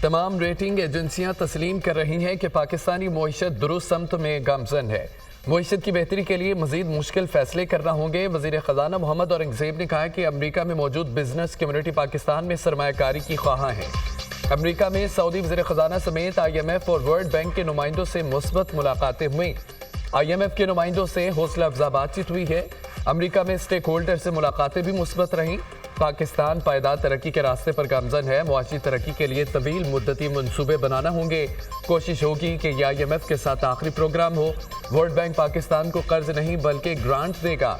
तमाम रेटिंग एजेंसियां तस्लीम कर रही हैं कि पाकिस्तानी मईशत दुरुस्त समत में गामजन है। मईशत की बेहतरी के लिए मजीद मुश्किल फैसले करना होंगे। वजीर खजाना मोहम्मद औरंगजेब ने कहा कि अमरीका में मौजूद बिजनेस कम्युनिटी पाकिस्तान में सरमायाकारी की ख्वाहां है। अमरीका में सऊदी वजीर खजाना समेत IMF और वर्ल्ड बैंक के नुमाइंदों से मुस्बत मुलाकातें हुई। IMF के नुमाइंदों से हौसला अफजा बातचीत हुई है। अमरीका में स्टेक होल्डर से मुलाकातें भी मुस्बत रहीं। पाकिस्तान पायदार तरक्की के रास्ते पर गामजन है। मुआशी तरक्की के लिए तवील मुद्दती मनसूबे बनाना होंगे। कोशिश होगी कि यह IMF के साथ आखिरी प्रोग्राम हो। वर्ल्ड बैंक पाकिस्तान को कर्ज नहीं बल्कि ग्रांट देगा।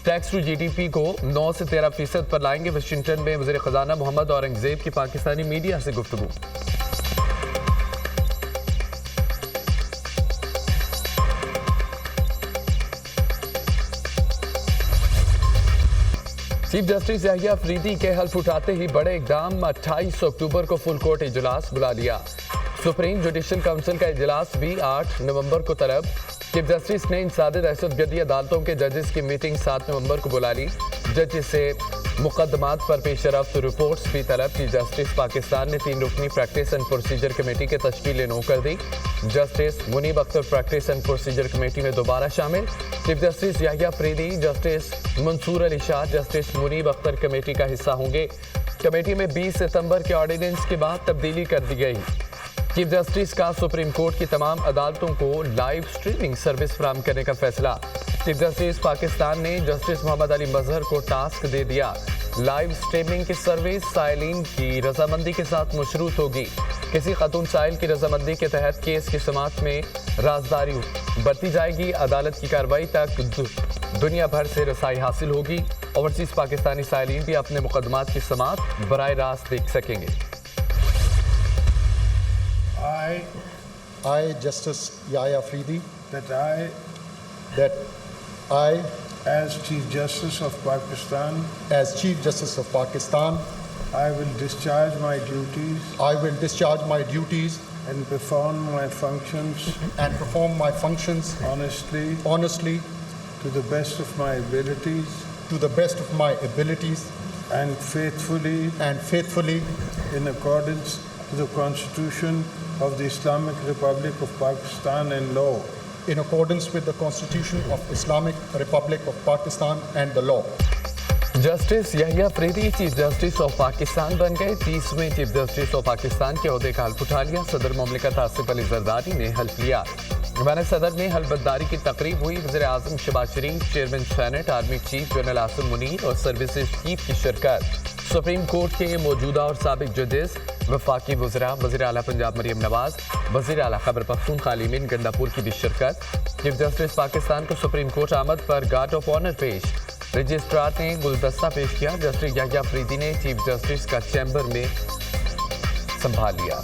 टैक्स टू GDP को 9 से 13% पर लाएंगे। वाशिंगटन में वज़ीर ख़जाना मोहम्मद औरंगजेब की पाकिस्तानी मीडिया से गुफ्तगू। चीफ जस्टिस याहिया अफरीदी के हल्फ उठाते ही बड़े इकदाम। 28 अक्टूबर को फुल कोर्ट इजलास बुला लिया। सुप्रीम जुडिशल काउंसिल का इजलास भी 8 नवंबर को तलब। चीफ जस्टिस ने इंसादी दहशतगर्दी अदालतों के जजेस की मीटिंग 7 नवंबर को बुला ली। जजेस से मुकदमात पर पेशरफ्त रिपोर्ट्स भी तलब। चीफ जस्टिस पाकिस्तान ने 3 रुकनी प्रैक्टिस एंड प्रोसीजर कमेटी की तश्कील नो कर दी। Justice Munib Akhtar practice and procedure committee में दोबारा शामिल। Chief justice Yahya Afridi, justice Mansoor Ali Shah, justice Munib Akhtar committee का हिस्सा होंगे। कमेटी में 20 सितंबर के ऑर्डिनेंस के बाद तब्दीली कर दी गई। चीफ जस्टिस का सुप्रीम कोर्ट की तमाम अदालतों को लाइव स्ट्रीमिंग सर्विस फराहम करने का फैसला। चीफ जस्टिस पाकिस्तान ने जस्टिस मोहम्मद अली मजहर को टास्क दे दिया। लाइव स्ट्रीमिंग की सर्विस साइलिन की रजामंदी के साथ मशरूत होगी। किसी खातून साइल की रजामंदी के तहत केस की समाअत में राजदारी बरती जाएगी। अदालत की कार्रवाई तक दुनिया भर से रसाई हासिल होगी। ओवरसीज पाकिस्तानी साइलिन भी अपने मुकदमात की समाअत बराह रास्त देख सकेंगे। I, Justice Yahya Afridi, that I, as Chief Justice of Pakistan, as Chief Justice of Pakistan, I will discharge my duties and perform my functions honestly, to the best of my abilities, and faithfully, in accordance with the Constitution of the Islamic Republic of Pakistan and law. in accordance with the Constitution of Islamic Republic of Pakistan and the law. Justice Yahya Afridi chief justice of Pakistan बन गए। 30वें chief justice of Pakistan के ओहदे का हल्फ उठा लिया। सदर मुमलिकत आसिफ अली जरदारी ने हल्फ लिया। ईमान सदर में हल्फबर्दारी की तकरीब हुई। वज़ीर आज़म Shehbaz Sharif, chairman senate, army chief general Asim Munir और सर्विसेज चीफ की शिरकत। सुप्रीम कोर्ट के मौजूदा और साबिक जजेस, वफाकी वज़रा, वज़ीर आला पंजाब मरियम नवाज, वज़ीर आला खैबर पख्तूनख्वा अलीमीन गंडापुर की भी शिरकत। चीफ जस्टिस पाकिस्तान को सुप्रीम कोर्ट आमद पर गार्ड ऑफ ऑनर पेश। रजिस्ट्रार ने गुलदस्ता पेश किया। जस्टिस याहिया अफरीदी ने चीफ जस्टिस का चैम्बर में संभाल लिया।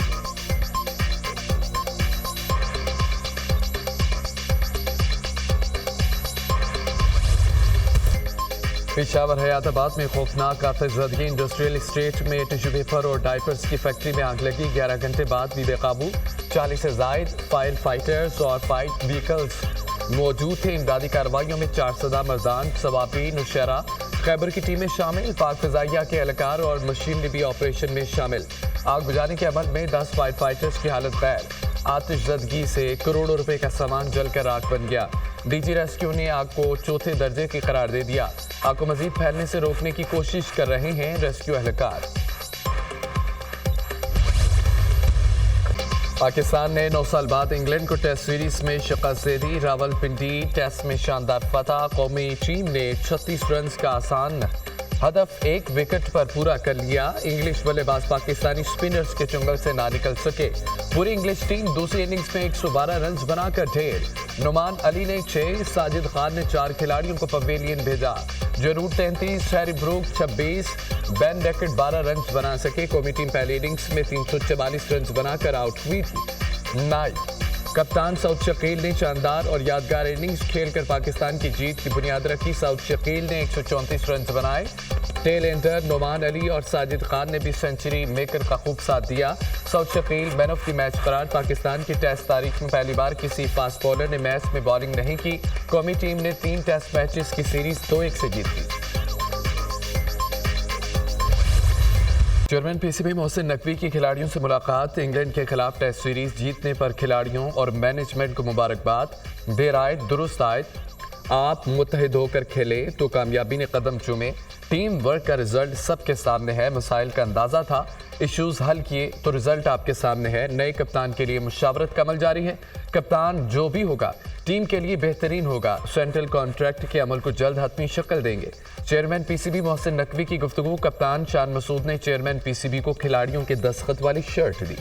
पेशावर हयाताबाद में खौफनाक आतिशज़दगी। इंडस्ट्रियल इस्टेट में टिश्यू पेपर और डायपर्स की फैक्ट्री में आग लगी। 11 घंटे बाद भी बेकाबू। 40 से जायद फायर फाइटर्स और फाइट व्हीकल्स मौजूद थे। इमदादी कार्रवाइयों में 4 मर्दान, सवाबी, नुशरा, खैबर की टीमें शामिल। पाक फिजाइया के एहलकार और मशीनरी भी ऑपरेशन में शामिल। आग बुझाने के अमल में 10 फायर फाइटर्स की हालत गैर। आतिशज़दगी से करोड़ों रुपए का सामान जलकर आग बन गया। DG रेस्क्यू ने आग को चौथे दर्जे की करार दे दिया। आग को मजीद फैलने से रोकने की कोशिश कर रहे हैं रेस्क्यू एहलकार। पाकिस्तान ने 9 साल बाद इंग्लैंड को टेस्ट सीरीज में शिकस्त दे दी। रावलपिंडी टेस्ट में शानदार फतह। कौमी टीम ने 36 रन का आसान हदफ 1 विकेट पर पूरा कर लिया। इंग्लिश बल्लेबाज पाकिस्तानी स्पिनर्स के चुंगल से ना निकल सके। पूरी इंग्लिश टीम दूसरी इनिंग्स में 112 रन बनाकर ढेर। नुमान अली ने 6, साजिद खान ने 4 खिलाड़ियों को पवेलियन भेजा। जरूर 33, Harry Brook 26, Ben decade 12 run बना सके। कौमी टीम पहली इनिंग्स में 344 रन बनाकर आउट हुई थी। कप्तान सऊद शकील ने शानदार और यादगार इनिंग्स खेलकर पाकिस्तान की जीत की बुनियाद रखी। सऊद शकील ने 134 रन बनाए। टेल एंडर नोमान अली और साजिद खान ने भी सेंचुरी मेकर का खूब साथ दिया। Saud Shakeel man of the match करार। पाकिस्तान की टेस्ट तारीख में पहली बार किसी फास्ट बॉलर ने मैच में बॉलिंग नहीं की। कौमी टीम ने 3 टेस्ट मैचेस की सीरीज 2-1 से जीती। चेयरमैन पीसीबी मोहसिन नकवी की खिलाड़ियों से मुलाकात। इंग्लैंड के खिलाफ टेस्ट सीरीज जीतने पर खिलाड़ियों और मैनेजमेंट को मुबारकबाद। देर आए दुरुस्त आए, आप मुत्तहिद होकर खेले तो कामयाबी ने कदम चूमे। टीम वर्क का रिजल्ट सबके सामने है, मसाइल का अंदाजा था, इश्यूज हल किए तो रिजल्ट आपके सामने है। नए कप्तान के लिए मुशावरत का अमल जारी है। कप्तान जो भी होगा टीम के लिए बेहतरीन होगा। सेंट्रल कॉन्ट्रैक्ट के अमल को जल्द हतमी शक्ल देंगे। चेयरमैन पीसीबी मोहसिन नकवी की गुफ्तगू। कप्तान शान मसूद ने चेयरमैन पीसीबी को खिलाड़ियों के दस्तखत वाली शर्ट दी।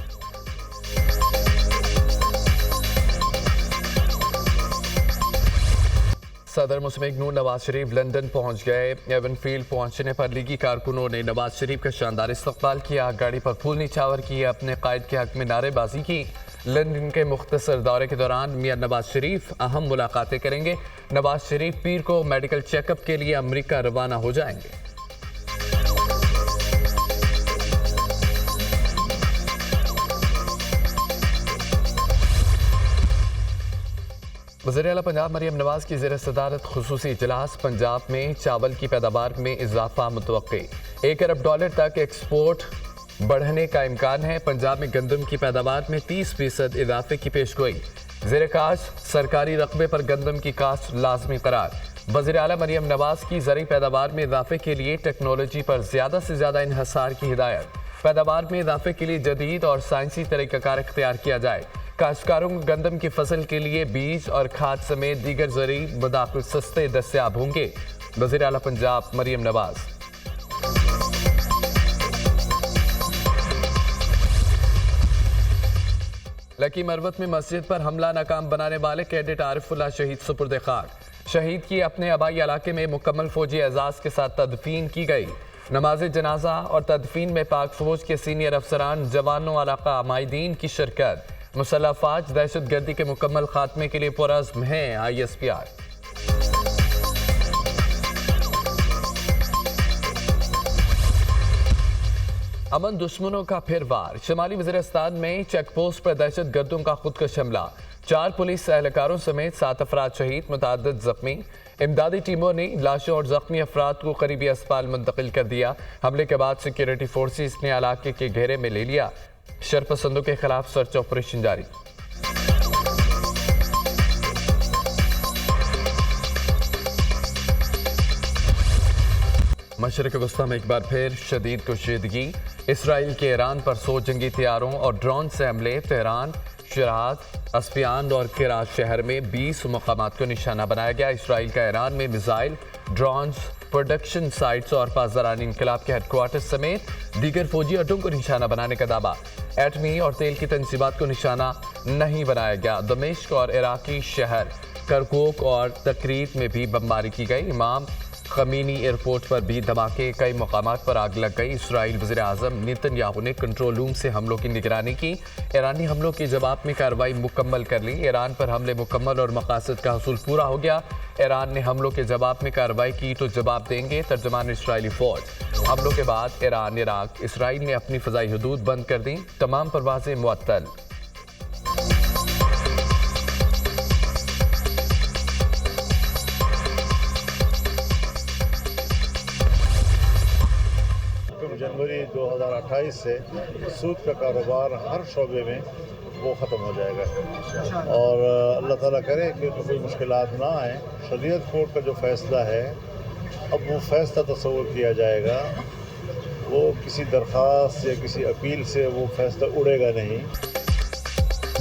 सदर मुस्लिम लीग नून नवाज शरीफ लंदन पहुंच गए। एवनफील्ड पहुंचने पर लीगी कारकुनों ने नवाज शरीफ का शानदार इस्तकबाल किया। गाड़ी पर फूल निछावर किए, अपने कायद के हक में नारेबाजी की। लंदन के मुख्तसर दौरे के दौरान मियां नवाज शरीफ अहम मुलाकातें करेंगे। नवाज शरीफ पीर को मेडिकल चेकअप के लिए अमरीका रवाना हो जाएंगे। वज़ीर आला पंजाब मरियम नवाज की ज़ेर सदारत खुसूसी इजलास। पंजाब में चावल की पैदावार में इजाफा मुतवक्की। $1 अरब तक एक्सपोर्ट बढ़ने का इम्कान है। पंजाब में गंदम की पैदावार में 30% इजाफे की पेशगोई। ज़ेर काश्त सरकारी रकबे पर गंदम की काश्त लाजमी करार। वज़ीर आला मरियम नवाज की ज़रूरी पैदावार में इजाफे के लिए टेक्नोलॉजी पर ज़्यादा से ज़्यादा इन्हसार की हिदायत। पैदावार में इजाफे के लिए जदीद और साइंसी तरीक़ाकार इख्तियार किया जाए। काश्तकारों को गंदम की फसल के लिए बीज और खाद समेत दीगर ज़रूरी मदाखिल सस्ते दस्तयाब होंगे। वज़ीर आला पंजाब मरियम नवाज। लकी मरवत में मस्जिद पर हमला नाकाम बनाने वाले कैडेट आरिफुल्लाह शहीद सुपुर्द खाक। शहीद की अपने आबाई इलाके में मुकम्मल फौजी एजाज के साथ तदफीन की गई। नमाज जनाजा और तदफीन में पाक फौज के सीनियर अफसरान, जवानों, इलाका माहिदीन की शिरकत। मुसल्लह अफवाज दहशत गर्दी के मुकम्मल खात्मे के लिए पुरअज़्म हैं ISPR। अमन दुश्मनों का फिर वार। शुमाली वज़ीरिस्तान में चेक पोस्ट पर दहशत गर्दों का खुदकश हमला। 4 पुलिस एहलकारों समेत 7 अफराद शहीद, मुतअद्दिद जख्मी। इमदादी टीमों ने लाशों और जख्मी अफराद को करीबी अस्पताल मुंतकिल कर दिया। हमले के बाद सिक्योरिटी फोर्सेस ने इलाके के घेरे में ले लिया। शरपसंदों के खिलाफ सर्च ऑपरेशन जारी। मशरक़ वस्ता में एक बार फिर शदीद कशीदगी। इसराइल के ईरान पर 100 जंगी तैयारों और ड्रोन से हमले। तेहरान, शरात, अस्पियान और किरात शहर में 20 मकामात को निशाना बनाया गया। इसराइल का ईरान में मिसाइल, ड्रोन्स, प्रोडक्शन साइट्स और पासदारानी इनकलाब के हेडक्वार्टर समेत दीगर फौजी अड्डों को निशाना बनाने का दावा। एटमी और तेल की तंजीबात को निशाना नहीं बनाया गया। दमिश्क और इराकी शहर करकुक और तकरीत में भी बमबारी की गई। इमाम खमीनी एयरपोर्ट पर भी धमाके, कई मकामात पर आग लग गई। इसराइल वज़ीर आज़म नेतन्याहू ने कंट्रोल रूम से हमलों की निगरानी की। ईरानी हमलों के जवाब में कार्रवाई मुकम्मल कर ली। ईरान पर हमले मुकम्मल और मकासद का हसूल पूरा हो गया। ईरान ने हमलों के जवाब में कार्रवाई की तो जवाब देंगे, तर्जमान इसराइली फौज। हमलों के बाद ईरान, इराक, इसराइल ने अपनी फ़ज़ाई हदूद बंद कर दी। तमाम परवाज़ें मुअत्तल। जनवरी 2028 से सूद का कारोबार हर शोबे में वो ख़त्म हो जाएगा और अल्लाह ताला करे कि उसमें कोई मुश्किलात ना आए। शरीयत कोर्ट का जो फ़ैसला है, अब वो फ़ैसला तस्वुर किया जाएगा, वो किसी दरख्वास्त या किसी अपील से वो फ़ैसला उड़ेगा नहीं।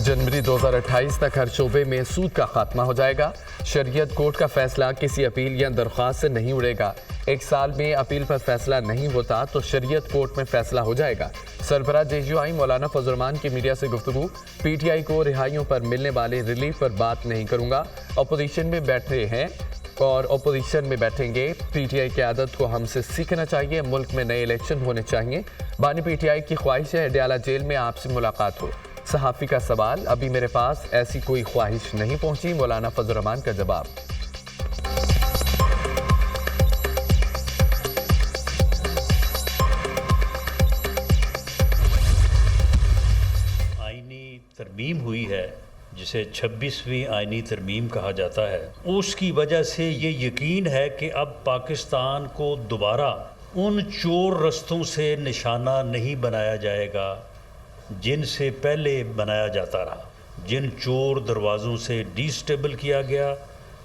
जनवरी 2028 तक हर शोबे में सूद का खात्मा हो जाएगा। शरीयत कोर्ट का फैसला किसी अपील या दरख्वास्त से नहीं उड़ेगा। 1 साल में अपील पर फैसला नहीं होता तो शरीयत कोर्ट में फैसला हो जाएगा। सरबराह JUI मौलाना फजल रहमान की मीडिया से गुफ्तगू। PTI को रिहाइयों पर मिलने वाले रिलीफ पर बात नहीं करूंगा। अपोजिशन में बैठे हैं और अपोजिशन में बैठेंगे। PTI की आदत को हमसे सीखना चाहिए। मुल्क में नए इलेक्शन होने चाहिए। बानी PTI की ख्वाहिश है अडयाला जेल में आपसे मुलाकात हो। सहाफ़ी का सवाल, अभी मेरे पास ऐसी कोई ख्वाहिश नहीं पहुंची। मौलाना फजल रहमान का जवाब। आईनी तरमीम हुई है जिसे 26वीं आईनी तरमीम कहा जाता है। उसकी वजह से ये यकीन है कि अब पाकिस्तान को दोबारा उन चोर रस्तों से निशाना नहीं बनाया जाएगा जिनसे पहले बनाया जाता रहा। जिन चोर दरवाज़ों से डिस्टेबल किया गया,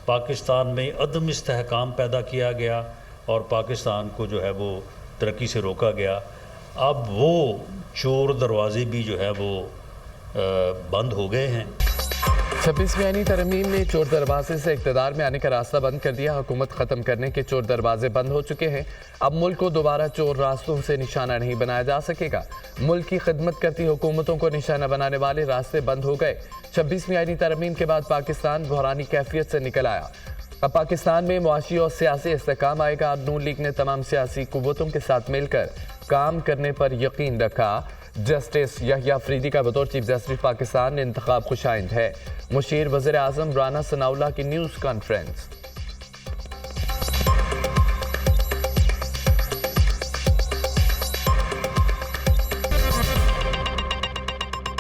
पाकिस्तान में अदम इस्तेहकाम पैदा किया गया और पाकिस्तान को जो है वो तरक्की से रोका गया, अब वो चोर दरवाजे भी जो है वो बंद हो गए हैं। 26वीं आईनी तरमीम ने चोर दरवाजे से इक़्तिदार में आने का रास्ता बंद कर दिया। हुकूमत ख़त्म करने के चोर दरवाजे बंद हो चुके हैं। अब मुल्क को दोबारा चोर रास्तों से निशाना नहीं बनाया जा सकेगा। मुल्क की खिदमत करती हुकूमतों को निशाना बनाने वाले रास्ते बंद हो गए। 26वीं आईनी तरमीम के बाद पाकिस्तान बहरानी कैफियत से निकल आया। अब पाकिस्तान में मुआशी और सियासी इस्तेहकाम आएगा। नून लीग ने तमाम सियासी कुव्वतों के साथ मिलकर काम करने पर यकीन रखा। जस्टिस यहया अफरीदी का बतौर चीफ जस्टिस पाकिस्तान इंतखाब खुशाइंद है। मुशीर वज़ीर आज़म राना सनाउल्लाह की न्यूज़ कॉन्फ्रेंस।